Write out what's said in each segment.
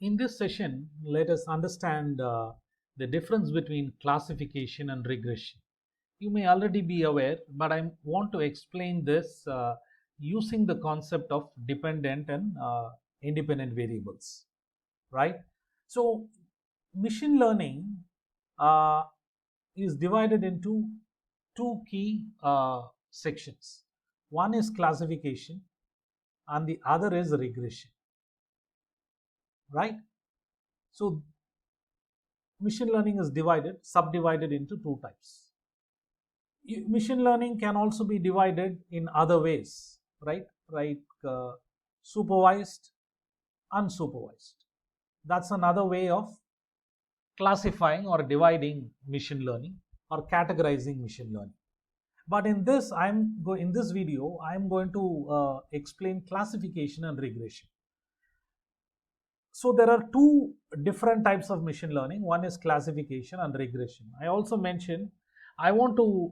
In this session, let us understand the difference between classification and regression. You may already be aware, but I want to explain this using the concept of dependent and independent variables, right? So, machine learning uh, is divided into two key sections. One is classification, and the other is regression, right? So, machine learning is subdivided into two types. Machine learning can also be divided in other ways, right? Like supervised, unsupervised. That's another way of classifying or dividing machine learning or categorizing machine learning. But in this, in this video, I'm going to explain classification and regression. So there are two different types of machine learning. One is classification and regression. I also mentioned I want to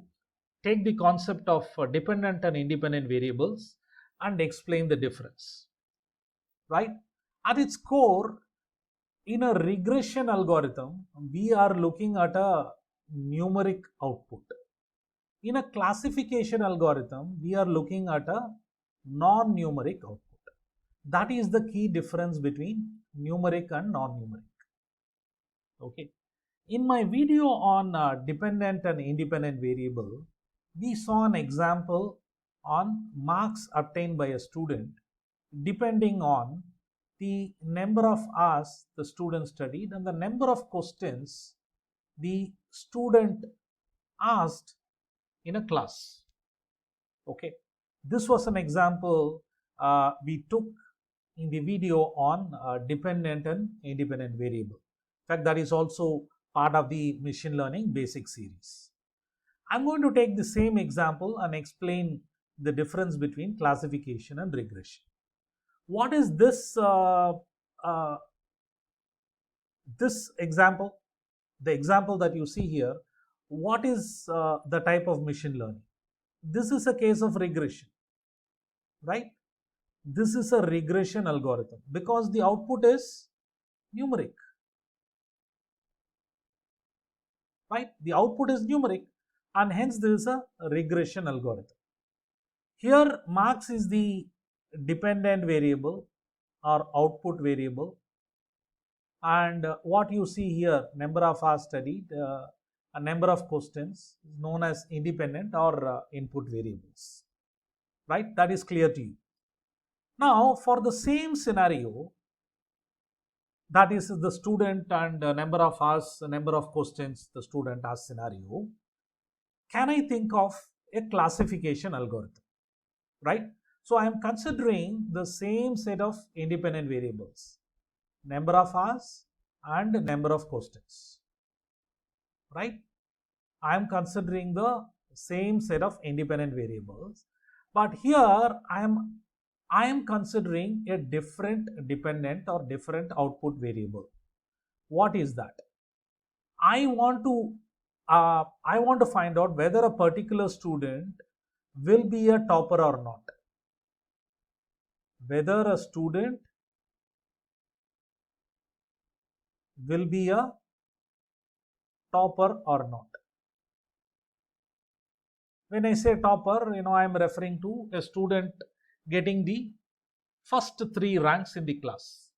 take the concept of dependent and independent variables and explain the difference, right? At its core, in a regression algorithm, we are looking at a numeric output. In a classification algorithm, we are looking at a non-numeric output. That is the key difference between numeric and non-numeric. Okay. In my video on dependent and independent variable, we saw an example on marks obtained by a student depending on the number of hours the student studied and the number of questions the student asked in a class. Okay, this was an example we took in the video on dependent and independent variable. In fact, that is also part of the machine learning basic series. I'm going to take the same example and explain the difference between classification and regression. What is this this example? The example that you see here, what is the type of machine learning? This is a case of regression, right? This is a regression algorithm because the output is numeric, right? The output is numeric and hence this is a regression algorithm. Here marks is the dependent variable or output variable, and what you see here, number of hours studied, a number of questions is known as independent or input variables, right? That is clear to you. Now for the same scenario, that is the student and number of hours, number of questions the student has scenario, can I think of a classification algorithm, right? So I am considering the same set of independent variables, number of hours and number of questions, right? I am considering the same set of independent variables, but here I am considering a different dependent or different output variable. What is that? I want to find out whether a particular student will be a topper or not. Whether a student will be a topper or not. When I say topper, I am referring to a student getting the first 3 ranks in the class.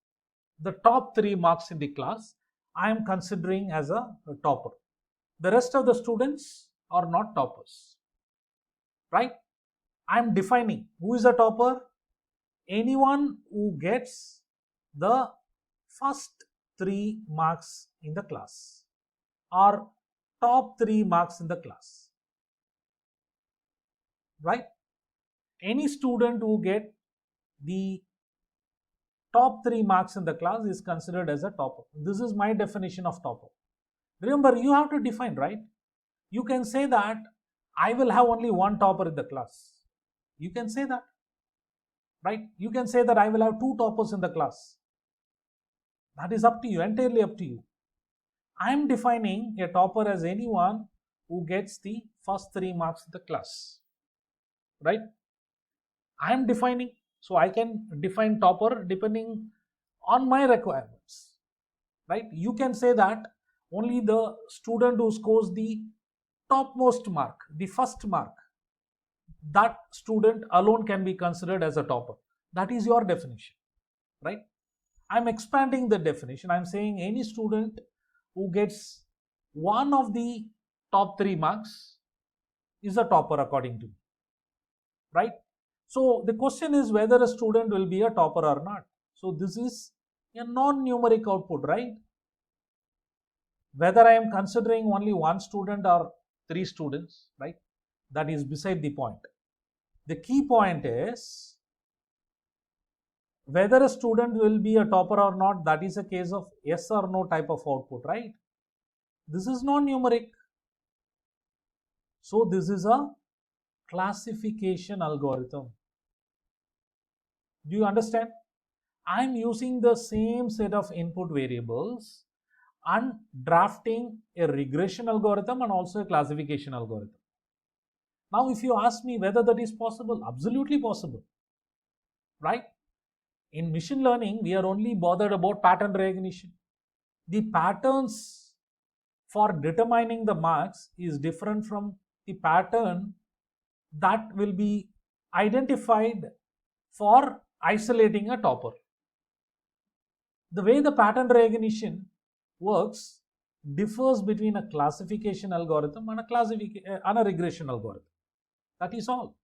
The top 3 marks in the class, I am considering as a topper. The rest of the students are not toppers, right? I am defining who is a topper. Anyone who gets the first 3 marks in the class or top 3 marks in the class, right? Any student who get the top 3 marks in the class is considered as a topper. This is my definition of topper. Remember, you have to define, right? You can say that I will have only one topper in the class. You can say that, right? You can say that I will have 2 toppers in the class. That is up to you, entirely up to you. I am defining a topper as anyone who gets the first 3 marks in the class, right? I am defining, so I can define topper depending on my requirements, right? You can say that only the student who scores the topmost mark, the first mark, that student alone can be considered as a topper. That is your definition, right? I'm expanding the definition. I'm saying any student who gets one of the top 3 marks is a topper according to me, right? So the question is whether a student will be a topper or not. So this is a non-numeric output, right? Whether I am considering only one student or 3 students, right? That is beside the point. The key point is whether a student will be a topper or not, that is a case of yes or no type of output, right? This is non-numeric. So this is a classification algorithm. Do you understand? I'm using the same set of input variables and drafting a regression algorithm and also a classification algorithm. Now, if you ask me whether that is possible, absolutely possible, right? In machine learning, we are only bothered about pattern recognition. The patterns for determining the marks is different from the pattern that will be identified for isolating a topper. The way the pattern recognition works differs between a classification algorithm and a regression algorithm. That is all.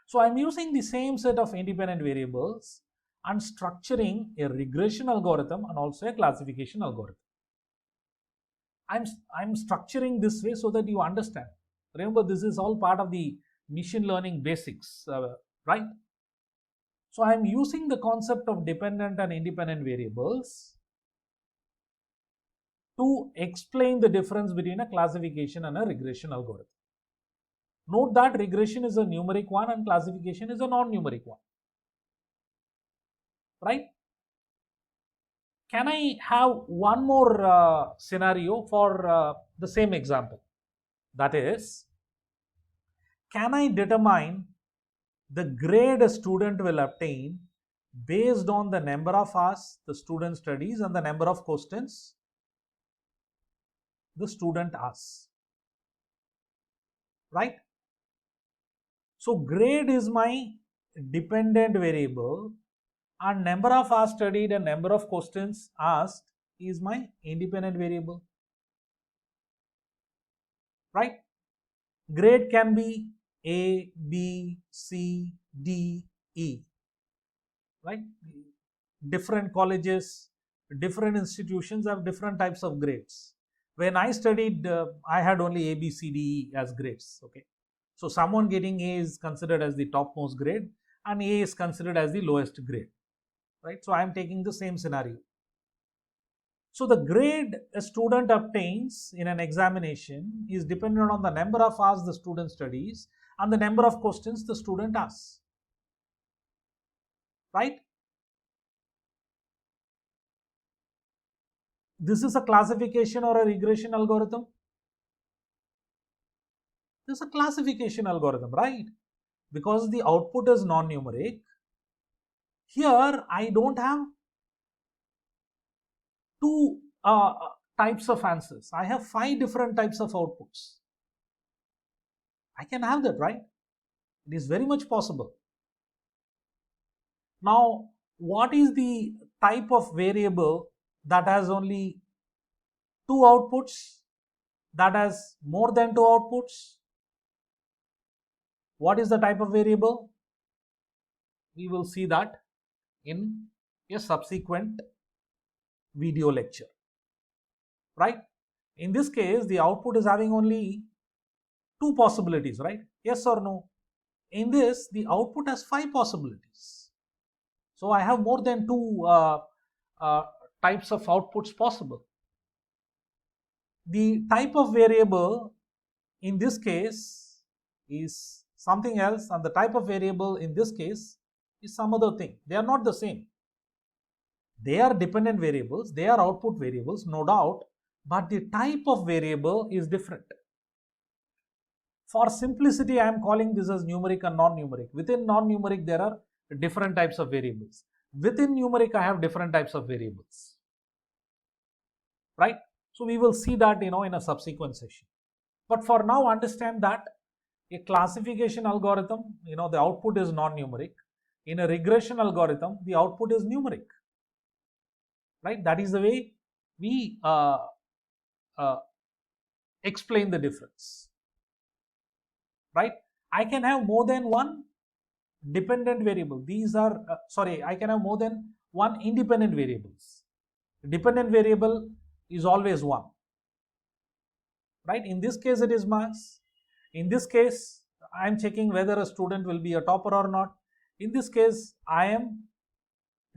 So I'm using the same set of independent variables and structuring a regression algorithm and also a classification algorithm. I'm structuring this way so that you understand. Remember, this is all part of the machine learning basics, right? So I'm using the concept of dependent and independent variables to explain the difference between a classification and a regression algorithm. Note that regression is a numeric one and classification is a non-numeric one, right? Can I have one more scenario for the same example? That is, can I determine the grade a student will obtain based on the number of hours the student studies and the number of questions the student asks, right? So grade is my dependent variable and number of hours studied and number of questions asked is my independent variable, right? Grade can be A, B, C, D, E, right? Different colleges, different institutions have different types of grades. When I studied, I had only A, B, C, D, E as grades, okay? So someone getting A is considered as the topmost grade and A is considered as the lowest grade, right? So I am taking the same scenario. So the grade a student obtains in an examination is dependent on the number of hours the student studies and the number of questions the student asks, right? This is a classification or a regression algorithm. This is a classification algorithm, right? Because the output is non-numeric. Here I don't have two types of answers. I have 5 different types of outputs. I can have that, right? It is very much possible. Now, what is the type of variable that has only 2 outputs, that has more than 2 outputs? What is the type of variable? We will see that in a subsequent video lecture, right? In this case, the output is having only 2 possibilities, right? Yes or no? In this, the output has 5 possibilities. So I have more than 2 types of outputs possible. The type of variable in this case is something else and the type of variable in this case is some other thing. They are not the same. They are dependent variables, they are output variables, no doubt, but the type of variable is different. For simplicity, I am calling this as numeric and non-numeric. Within non-numeric, there are different types of variables. Within numeric, I have different types of variables, right? So we will see that, in a subsequent session. But for now, understand that a classification algorithm, the output is non-numeric. In a regression algorithm, the output is numeric, right? That is the way we explain the difference, right? I can have more than one dependent variable. I can have more than one independent variables. Dependent variable is always one, right? In this case, it is marks. In this case, I am checking whether a student will be a topper or not. In this case, I am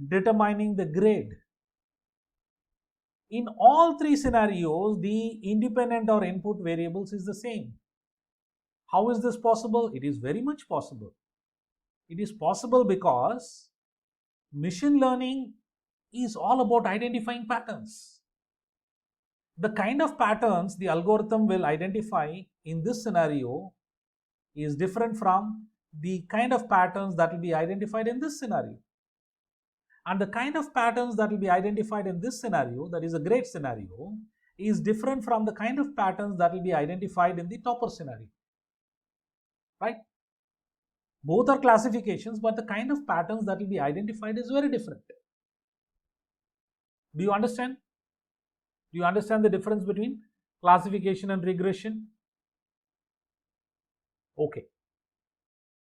determining the grade. In all three scenarios, the independent or input variables is the same. How is this possible? It is very much possible. It is possible because machine learning is all about identifying patterns. The kind of patterns the algorithm will identify in this scenario is different from the kind of patterns that will be identified in this scenario. And the kind of patterns that will be identified in this scenario, that is a grade scenario, is different from the kind of patterns that will be identified in the topper scenario, right? Both are classifications, but the kind of patterns that will be identified is very different. Do you understand? Do you understand the difference between classification and regression? Okay.